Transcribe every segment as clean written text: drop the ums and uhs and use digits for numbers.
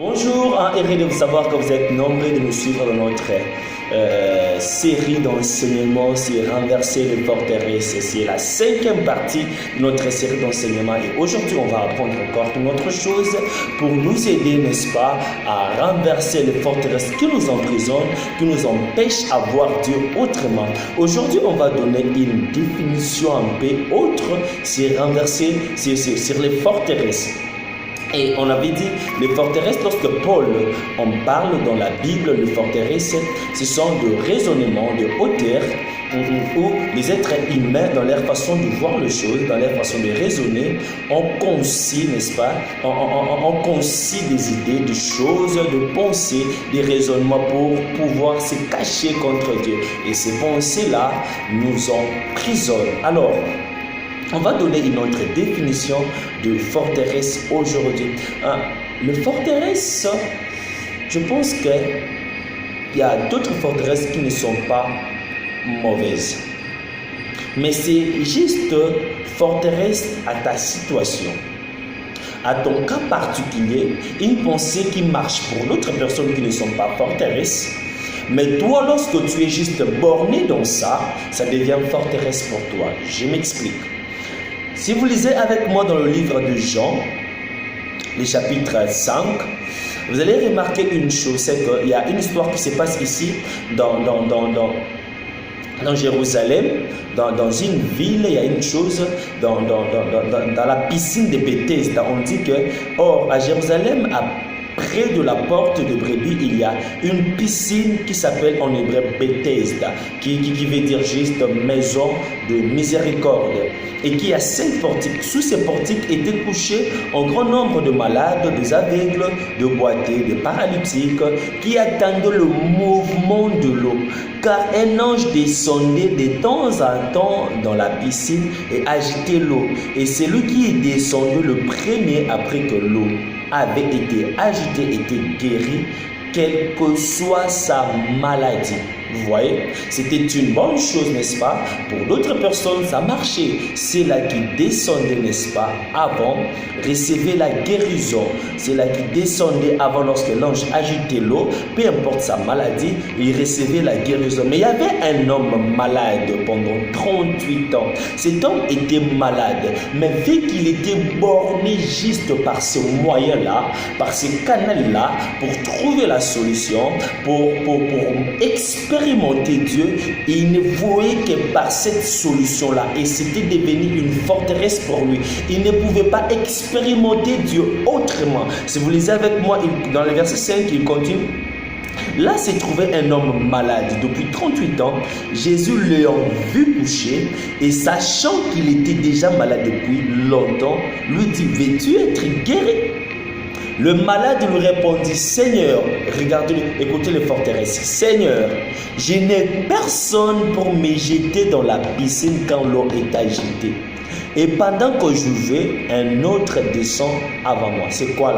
Bonjour, heureux de vous savoir que vous êtes nombreux de nous suivre dans notre série d'enseignement sur renverser les forteresses. C'est la 5e partie de notre série d'enseignement et aujourd'hui on va apprendre encore une autre chose pour nous aider, n'est-ce pas, à renverser les forteresses qui nous emprisonnent, qui nous empêchent à voir Dieu autrement. Aujourd'hui on va donner une définition un peu autre sur renverser, sur les forteresses. Et on avait dit, les forteresses, lorsque Paul en parle dans la Bible, les forteresses, ce sont de raisonnement, de hauteur, où les êtres humains, dans leur façon de voir les choses, dans leur façon de raisonner, ont concis, n'est-ce pas, ont concis des idées, des choses, de pensées, des raisonnements pour pouvoir se cacher contre Dieu. Et ces pensées-là nous emprisonnent. Alors, on va donner une autre définition de forteresse aujourd'hui. Le forteresse, je pense qu'il y a d'autres forteresses qui ne sont pas mauvaises. Mais c'est juste forteresse à ta situation, à ton cas particulier, une pensée qui marche pour d'autres personnes qui ne sont pas forteresses. Mais toi, lorsque tu es juste borné dans ça, ça devient forteresse pour toi. Je m'explique. Si vous lisez avec moi dans le livre de Jean, le chapitre 5, vous allez remarquer une chose, c'est qu'il y a une histoire qui se passe ici dans Jérusalem, dans une ville, il y a une chose, dans la piscine de Bethesda. On dit que, or, à Jérusalem, près de la porte de brebis, il y a une piscine qui s'appelle en hébreu Bethesda, qui veut dire juste maison de miséricorde, et qui a 5 portiques. Sous ces portiques étaient couchés un grand nombre de malades, des aveugles, de boiteux, de paralytiques, qui attendaient le mouvement de l'eau. Car un ange descendait de temps en temps dans la piscine et agitait l'eau. Et celui qui est descendu le premier après que l'eau avait été agité, était guéri, quelle que soit sa maladie. Vous voyez, c'était une bonne chose, n'est-ce pas? Pour d'autres personnes, ça marchait. C'est là qui descendait, n'est-ce pas, avant, recevait la guérison. C'est là qui descendait avant, lorsque l'ange agitait l'eau, peu importe sa maladie, il recevait la guérison. Mais il y avait un homme malade pendant 38 ans. Cet homme était malade, mais vu qu'il était borné juste par ce moyen-là, par ce canal-là, pour trouver la solution, pour expérimenter Dieu, il ne voyait que par cette solution-là, et c'était devenu une forteresse pour lui. Il ne pouvait pas expérimenter Dieu autrement. Si vous lisez avec moi dans le verset 5, il continue. Là se trouvait un homme malade depuis 38 ans. Jésus l'ayant vu coucher et sachant qu'il était déjà malade depuis longtemps, lui dit: veux-tu être guéri? Le malade lui répondit: Seigneur, regardez, écoutez les forteresses. Seigneur, je n'ai personne pour me jeter dans la piscine quand l'eau est agitée. Et pendant que je vais, un autre descend avant moi. C'est quoi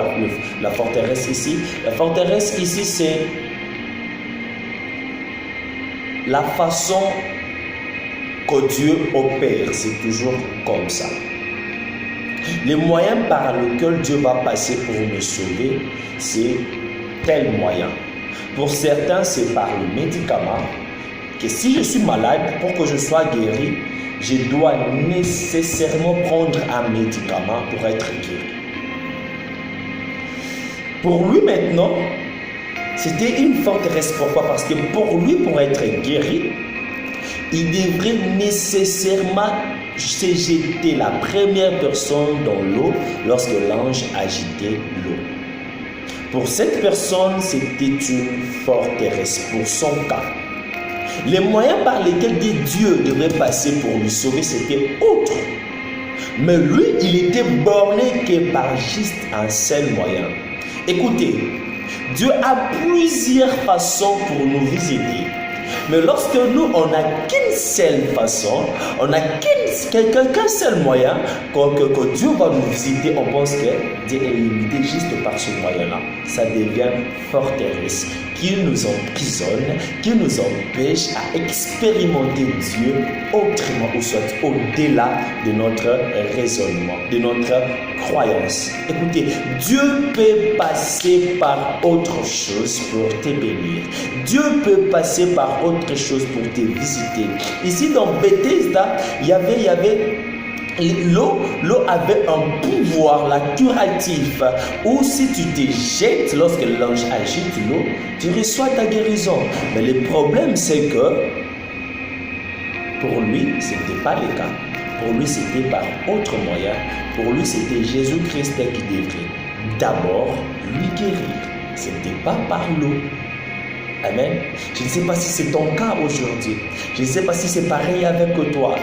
la forteresse ici? La forteresse ici, c'est la façon que Dieu opère. C'est toujours comme ça. Les moyens par lesquels Dieu va passer pour me sauver, c'est tel moyen. Pour certains, c'est par le médicament, que si je suis malade, pour que je sois guéri, je dois nécessairement prendre un médicament pour être guéri. Pour lui maintenant, c'était une forteresse. Pourquoi? Parce que pour lui, pour être guéri, il devrait nécessairement se jeter la première personne dans l'eau lorsque l'ange agitait l'eau. Pour cette personne, c'était une forteresse pour son cas. Les moyens par lesquels Dieu devait passer pour lui sauver, c'était autre. Mais lui, il était borné que par juste un seul moyen. Écoutez, Dieu a plusieurs façons pour nous visiter. Mais lorsque nous, on n'a qu'une seule façon, on n'a qu'un seul moyen, que Dieu va nous visiter, on pense que Dieu est limité juste par ce moyen-là. Ça devient forteresse qui nous emprisonnent, qui nous empêchent à expérimenter Dieu autrement ou soit au-delà de notre raisonnement, de notre croyance. Écoutez, Dieu peut passer par autre chose pour te bénir. Dieu peut passer par autre chose pour te visiter. Ici dans Bethesda, il y avait l'eau avait un pouvoir là, curatif, où si tu te jettes, lorsque l'ange agite l'eau, tu reçois ta guérison. Mais le problème, c'est que pour lui, ce n'était pas le cas. Pour lui, c'était par autre moyen. Pour lui, c'était Jésus-Christ qui devrait d'abord lui guérir. Ce n'était pas par l'eau. Amen. Je ne sais pas si c'est ton cas aujourd'hui. Je ne sais pas si c'est pareil avec toi.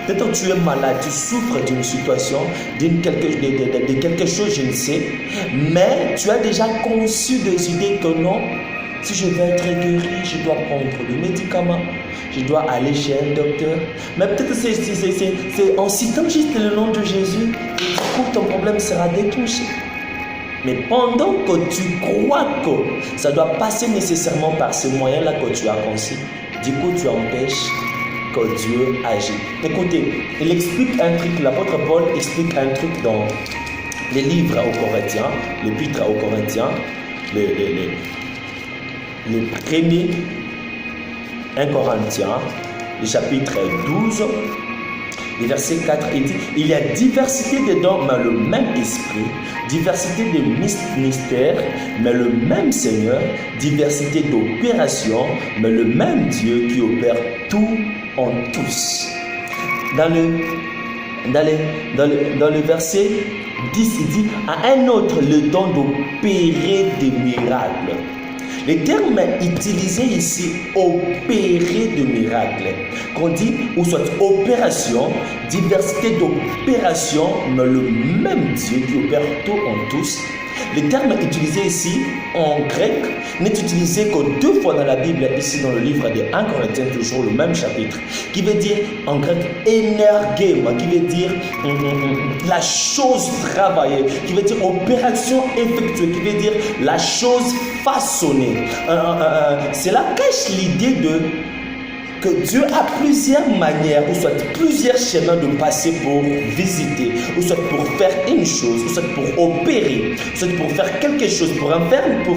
Peut-être que tu es malade, tu souffres d'une situation, de quelque chose, je ne sais. Mais tu as déjà conçu des idées que non, si je veux être guéri, je dois prendre le médicament. Je dois aller chez un docteur. Mais peut-être c'est en citant juste le nom de Jésus, et du coup ton problème sera déclenché. Mais pendant que tu crois que ça doit passer nécessairement par ce moyen-là que tu as conçu, du coup tu empêches que Dieu agisse. Écoutez, il explique un truc, l'apôtre Paul explique un truc dans les livres aux Corinthiens, l'épître aux Corinthiens, le premier 1 Corinthiens, le chapitre 12, le verset 4, il dit, il y a diversité de dons, mais le même esprit, diversité de mystères, mais le même Seigneur, diversité d'opérations, mais le même Dieu qui opère tout en tous. Dans le verset 10, il dit, à un autre le don d'opérer des miracles. Le terme utilisé ici, opérer de miracles, qu'on dit, ou soit opération, diversité d'opérations, mais le même Dieu qui opère tout en tous. Le terme utilisé ici, en grec, n'est utilisé que 2 fois dans la Bible, ici dans le livre de 1 Corinthiens, toujours le même chapitre, qui veut dire, en grec, énergema, qui veut dire la chose travaillée, qui veut dire opération effectuée, qui veut dire la chose façonnée. Cela cache l'idée que Dieu a plusieurs manières, ou soit plusieurs chemins de passer pour visiter, ou soit pour faire une chose, ou soit pour opérer, ou soit pour faire quelque chose, pour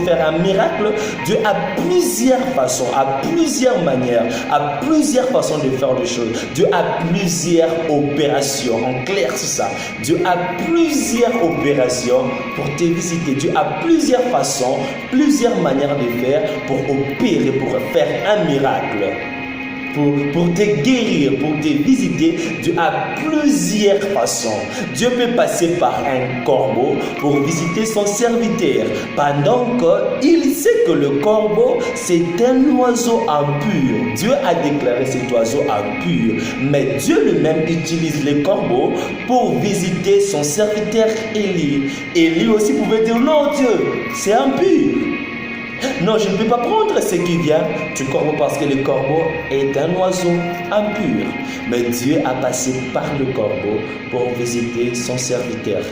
faire un miracle. Dieu a plusieurs façons, a plusieurs manières, a plusieurs façons de faire des choses. Dieu a plusieurs opérations, en clair c'est ça. Dieu a plusieurs opérations pour te visiter. Dieu a plusieurs façons, plusieurs manières de faire pour opérer, pour faire un miracle. Pour te guérir, pour te visiter, Dieu a plusieurs façons. Dieu peut passer par un corbeau pour visiter son serviteur, pendant qu'il sait que le corbeau, c'est un oiseau impur. Dieu a déclaré cet oiseau impur, mais Dieu lui-même utilise le corbeau pour visiter son serviteur Élie. Élie aussi pouvait dire, non Dieu, c'est impur. Non, je ne peux pas prendre ce qui vient du corbeau parce que le corbeau est un oiseau impur. Mais Dieu a passé par le corbeau pour visiter son serviteur.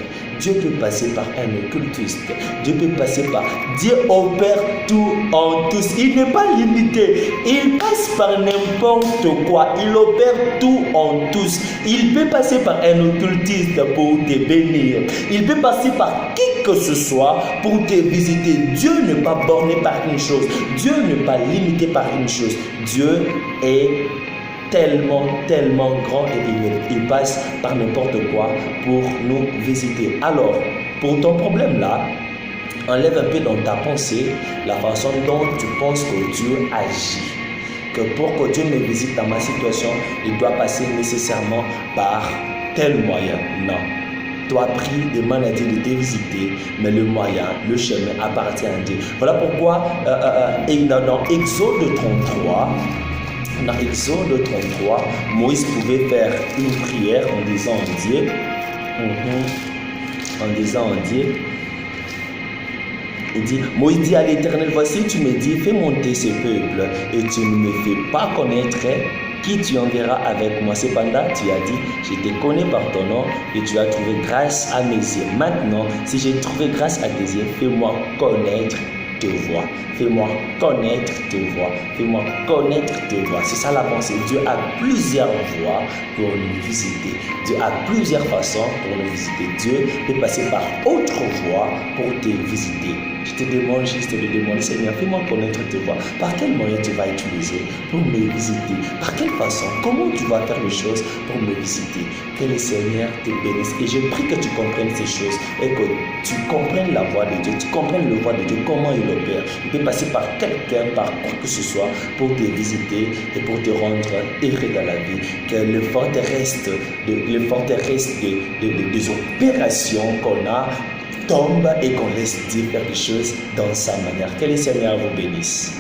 Dieu peut passer par un occultiste. Dieu peut passer par... Dieu opère tout en tous. Il n'est pas limité. Il passe par n'importe quoi. Il opère tout en tous. Il peut passer par un occultiste pour te bénir. Il peut passer par qui que ce soit pour te visiter. Dieu n'est pas borné par une chose. Dieu n'est pas limité par une chose. Dieu est tellement grand et il passe par n'importe quoi pour nous visiter. Alors, pour ton problème là, enlève un peu dans ta pensée la façon dont tu penses que Dieu agit. Que pour que Dieu me visite dans ma situation, il doit passer nécessairement par tel moyen. Non. Toi, prie, demande à Dieu de te visiter, mais le moyen, le chemin appartient à Dieu. Voilà pourquoi dans Exode 33, dans Exode 33, Moïse pouvait faire une prière en disant à Dieu, il dit, Moïse dit à l'Éternel, voici tu me dis, fais monter ce peuple et tu ne me fais pas connaître qui tu enverras avec moi. Cependant, tu as dit, je te connais par ton nom et tu as trouvé grâce à mes yeux. Maintenant, si j'ai trouvé grâce à tes yeux, fais-moi connaître tes voies. Fais-moi connaître tes voies. Fais-moi connaître tes voies. C'est ça la pensée. Dieu a plusieurs voies pour nous visiter. Dieu a plusieurs façons pour nous visiter. Dieu peut passer par autre voie pour te visiter. Je te demande juste de demander, Seigneur, fais-moi connaître tes voies. Par quel moyen tu vas utiliser pour me visiter? Par quelle façon? Comment tu vas faire les choses pour me visiter? Que le Seigneur te bénisse. Et je prie que tu comprennes ces choses et que tu comprennes la voix de Dieu. Tu comprennes le voix de Dieu, comment il opère. Il peut passer par quelqu'un, par quoi que ce soit, pour te visiter et pour te rendre heureux dans la vie. Que le forteresse des opérations qu'on a tombe et qu'on laisse Dieu faire des choses dans sa manière. Que le Seigneur vous bénisse.